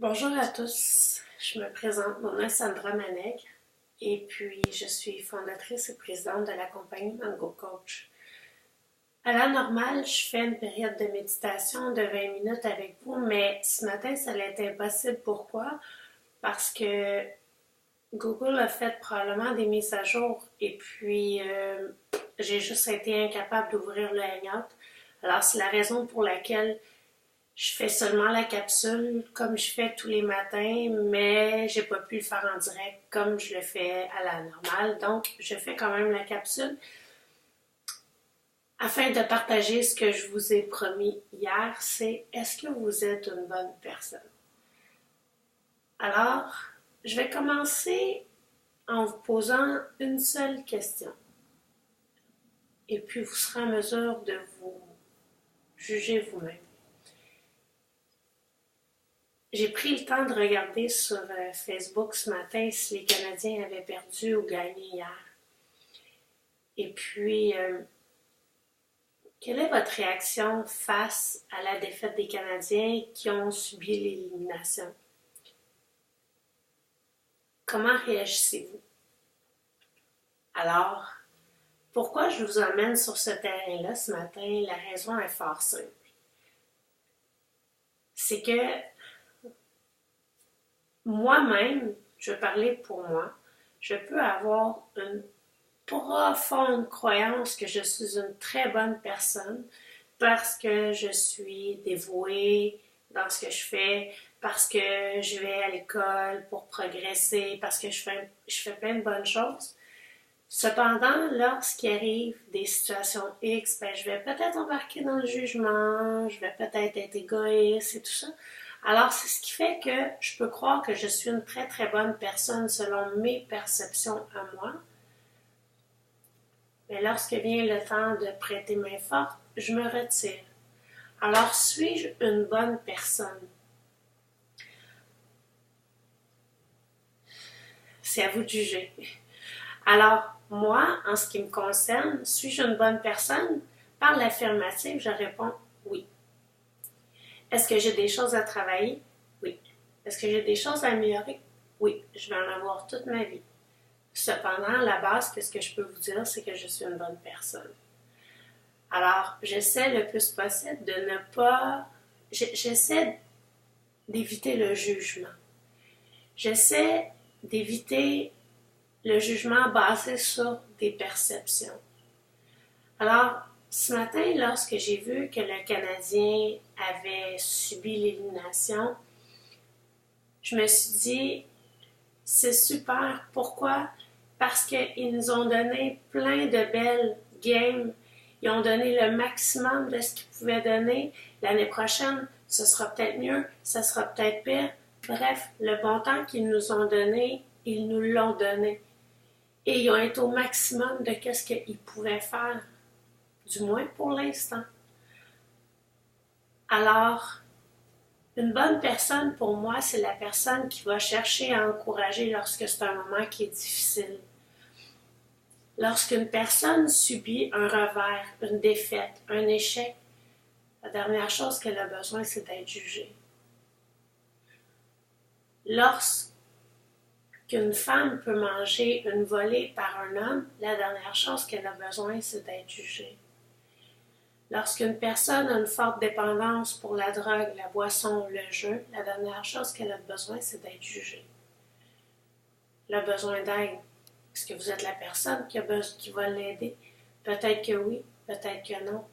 Bonjour à tous, je me présente, mon nom est Sandra Maneg et puis je suis fondatrice et présidente de la compagnie Mango Coach. À la normale, je fais une période de méditation de 20 minutes avec vous, mais ce matin, ça allait être impossible. Pourquoi? Parce que Google a fait probablement des mises à jour et puis j'ai juste été incapable d'ouvrir le Hangout. Alors, c'est la raison pour laquelle je fais seulement la capsule comme je fais tous les matins, mais j'ai pas pu le faire en direct comme je le fais à la normale. Donc, je fais quand même la capsule afin de partager ce que je vous ai promis hier, c'est est-ce que vous êtes une bonne personne? Alors, je vais commencer en vous posant une seule question. Et puis, vous serez en mesure de vous juger vous-même. J'ai pris le temps de regarder sur Facebook ce matin si les Canadiens avaient perdu ou gagné hier. Et puis, quelle est votre réaction face à la défaite des Canadiens qui ont subi l'élimination? Comment réagissez-vous? Alors, pourquoi je vous emmène sur ce terrain-là ce matin? La raison est fort simple. C'est que moi-même, je vais parler pour moi, je peux avoir une profonde croyance que je suis une très bonne personne parce que je suis dévouée dans ce que je fais, parce que je vais à l'école pour progresser, parce que je fais plein de bonnes choses. Cependant, lorsqu'il arrive des situations X, je vais peut-être embarquer dans le jugement, je vais peut-être être égoïste et tout ça. Alors, c'est ce qui fait que je peux croire que je suis une très très bonne personne selon mes perceptions à moi. Mais lorsque vient le temps de prêter main forte, je me retire. Alors, suis-je une bonne personne? C'est à vous de juger. Alors, moi, en ce qui me concerne, suis-je une bonne personne? Par l'affirmative, je réponds oui. Est-ce que j'ai des choses à travailler? Oui. Est-ce que j'ai des choses à améliorer? Oui. Je vais en avoir toute ma vie. Cependant, à la base, ce que je peux vous dire, c'est que je suis une bonne personne. Alors, j'essaie le plus possible de ne pas... J'essaie d'éviter le jugement. J'essaie d'éviter le jugement basé sur des perceptions. Alors, ce matin, lorsque j'ai vu que le Canadien avait subi l'élimination, je me suis dit, c'est super. Pourquoi? Parce qu'ils nous ont donné plein de belles games. Ils ont donné le maximum de ce qu'ils pouvaient donner. L'année prochaine, ce sera peut-être mieux, ce sera peut-être pire. Bref, le bon temps qu'ils nous ont donné, ils nous l'ont donné. Et ils ont été au maximum de ce qu'ils pouvaient faire, du moins pour l'instant. Alors, une bonne personne pour moi, c'est la personne qui va chercher à encourager lorsque c'est un moment qui est difficile. Lorsqu'une personne subit un revers, une défaite, un échec, la dernière chose qu'elle a besoin, c'est d'être jugée. Lorsqu'une femme peut manger une volée par un homme, la dernière chose qu'elle a besoin, c'est d'être jugée. Lorsqu'une personne a une forte dépendance pour la drogue, la boisson, le jeu, la dernière chose qu'elle a besoin, c'est d'être jugée. Elle a besoin d'aide. Est-ce que vous êtes la personne qui va l'aider? Peut-être que oui, peut-être que non.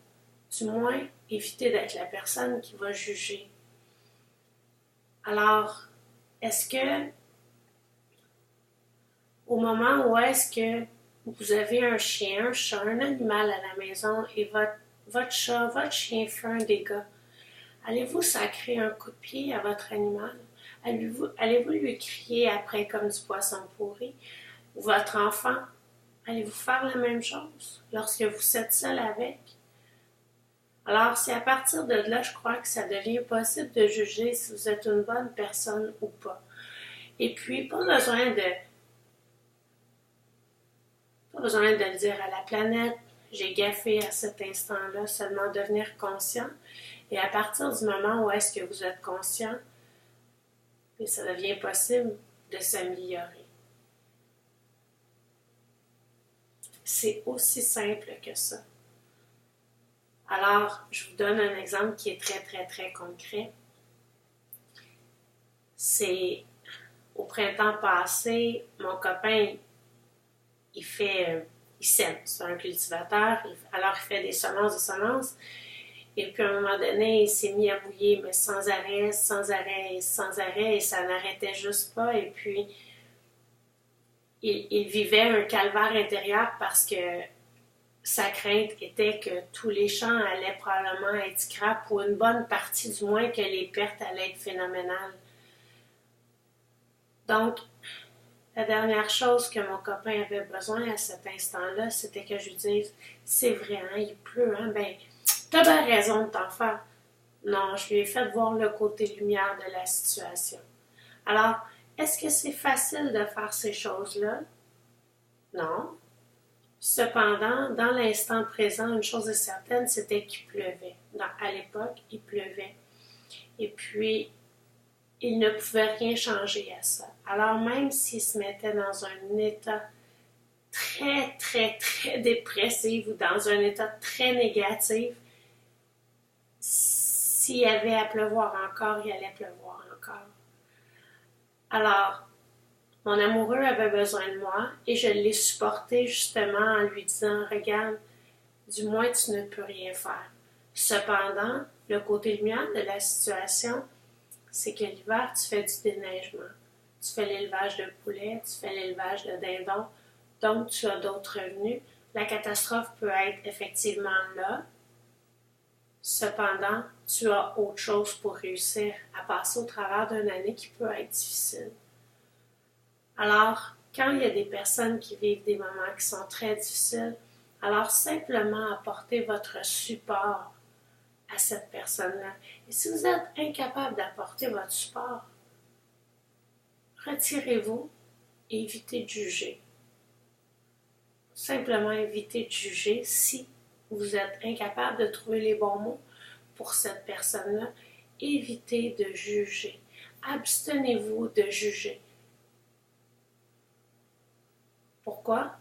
Du moins, évitez d'être la personne qui va juger. Alors, est-ce que, au moment où est-ce que vous avez un chien, un chat, un animal à la maison et votre chat, votre chien fait un dégât, allez-vous sacrer un coup de pied à votre animal? Allez-vous lui crier après comme du poisson pourri? Ou votre enfant, allez-vous faire la même chose lorsque vous êtes seul avec? Alors, c'est à partir de là, je crois que ça devient possible de juger si vous êtes une bonne personne ou pas. Et puis, pas besoin de le dire à la planète, j'ai gaffé à cet instant-là, seulement devenir conscient. Et à partir du moment où est-ce que vous êtes conscient, et ça devient possible de s'améliorer. C'est aussi simple que ça. Alors, je vous donne un exemple qui est très, très, très concret. C'est au printemps passé, mon copain, il sème, c'est un cultivateur, alors il fait des semences, et puis à un moment donné, il s'est mis à mouiller, mais sans arrêt, et ça n'arrêtait juste pas, et puis il vivait un calvaire intérieur parce que sa crainte était que tous les champs allaient probablement être scrap, ou une bonne partie du moins, que les pertes allaient être phénoménales. Donc, la dernière chose que mon copain avait besoin à cet instant-là, c'était que je lui dise « C'est vrai, hein, il pleut, hein, ben, t'as bien raison de t'en faire. » Non, je lui ai fait voir le côté lumière de la situation. Alors, est-ce que c'est facile de faire ces choses-là? Non. Cependant, dans l'instant présent, une chose est certaine, c'était qu'il pleuvait. À l'époque, il pleuvait. Et puis, il ne pouvait rien changer à ça. Alors même s'il se mettait dans un état très, très, très dépressif ou dans un état très négatif, s'il y avait à pleuvoir encore, il allait pleuvoir encore. Alors, mon amoureux avait besoin de moi et je l'ai supporté justement en lui disant « Regarde, du moins tu ne peux rien faire. » Cependant, le côté lumière de la situation, c'est que l'hiver, tu fais du déneigement. Tu fais l'élevage de poulets, tu fais l'élevage de dindons, donc tu as d'autres revenus. La catastrophe peut être effectivement là. Cependant, tu as autre chose pour réussir à passer au travers d'une année qui peut être difficile. Alors, quand il y a des personnes qui vivent des moments qui sont très difficiles, alors simplement apportez votre support à cette personne-là. Et si vous êtes incapable d'apporter votre support, retirez-vous et évitez de juger. Simplement évitez de juger si vous êtes incapable de trouver les bons mots pour cette personne-là. Évitez de juger. Abstenez-vous de juger. Pourquoi?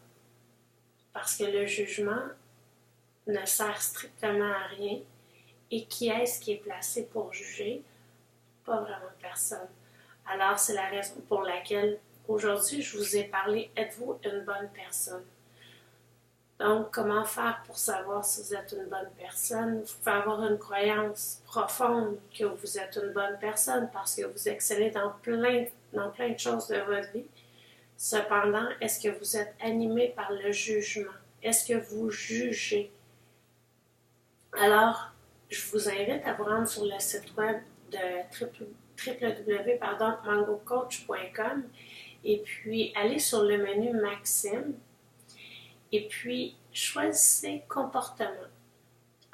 Parce que le jugement ne sert strictement à rien. Et qui est-ce qui est placé pour juger? Pas vraiment personne. Alors, c'est la raison pour laquelle aujourd'hui, je vous ai parlé « Êtes-vous une bonne personne? » Donc, comment faire pour savoir si vous êtes une bonne personne? Vous pouvez avoir une croyance profonde que vous êtes une bonne personne parce que vous excellez dans plein de choses de votre vie. Cependant, est-ce que vous êtes animé par le jugement? Est-ce que vous jugez? Alors, je vous invite à vous rendre sur le site web de www.mangocoach.com et puis aller sur le menu Maxime et puis choisissez comportement.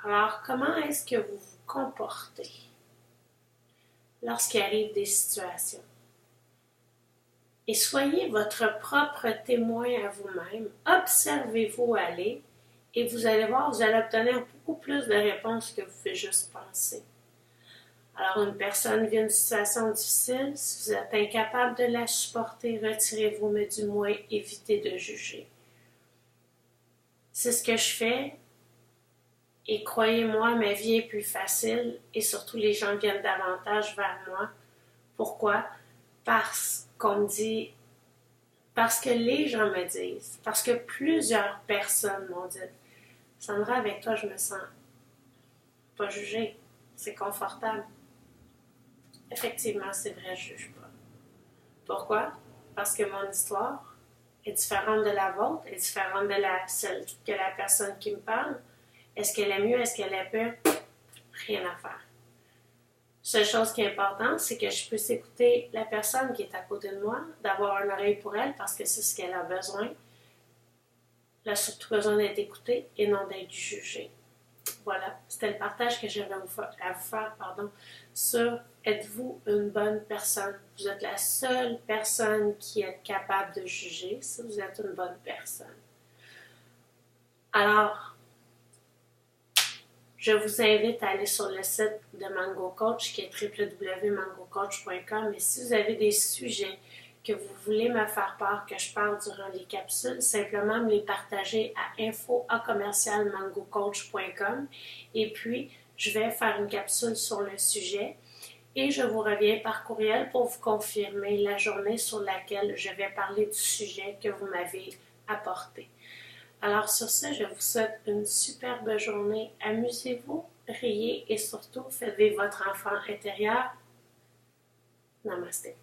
Alors, comment est-ce que vous vous comportez lorsqu'il arrive des situations? Et soyez votre propre témoin à vous-même. Observez-vous aller et vous allez voir, vous allez obtenir beaucoup plus de réponses que vous pouvez juste penser. Alors, une personne vit une situation difficile, si vous êtes incapable de la supporter, retirez-vous, mais du moins, évitez de juger. C'est ce que je fais, et croyez-moi, ma vie est plus facile, et surtout les gens viennent davantage vers moi. Pourquoi? Parce que les gens me disent, parce que plusieurs personnes m'ont dit « Sandra, avec toi, je me sens pas jugée, c'est confortable. » Effectivement, c'est vrai, je ne juge pas. Pourquoi? Parce que mon histoire est différente de la vôtre, est différente de celle que la personne qui me parle. Est-ce qu'elle est mieux? Est-ce qu'elle est pire? Rien à faire. Seule chose qui est importante, c'est que je puisse écouter la personne qui est à côté de moi, d'avoir une oreille pour elle parce que c'est ce qu'elle a besoin. Elle a surtout besoin d'être écoutée et non d'être jugée. Voilà, c'était le partage que j'avais à vous faire sur êtes-vous une bonne personne? Vous êtes la seule personne qui est capable de juger si vous êtes une bonne personne. Alors, Je vous invite à aller sur le site de Mango Coach qui est www.mangocoach.com. Et si vous avez des sujets que vous voulez me faire part, que je parle durant les capsules, simplement me les partager à info@mangocoach.com. Et puis, je vais faire une capsule sur le sujet et je vous reviens par courriel pour vous confirmer la journée sur laquelle je vais parler du sujet que vous m'avez apporté. Alors sur ce, je vous souhaite une superbe journée. Amusez-vous, riez et surtout faites vivre votre enfant intérieur. Namasté.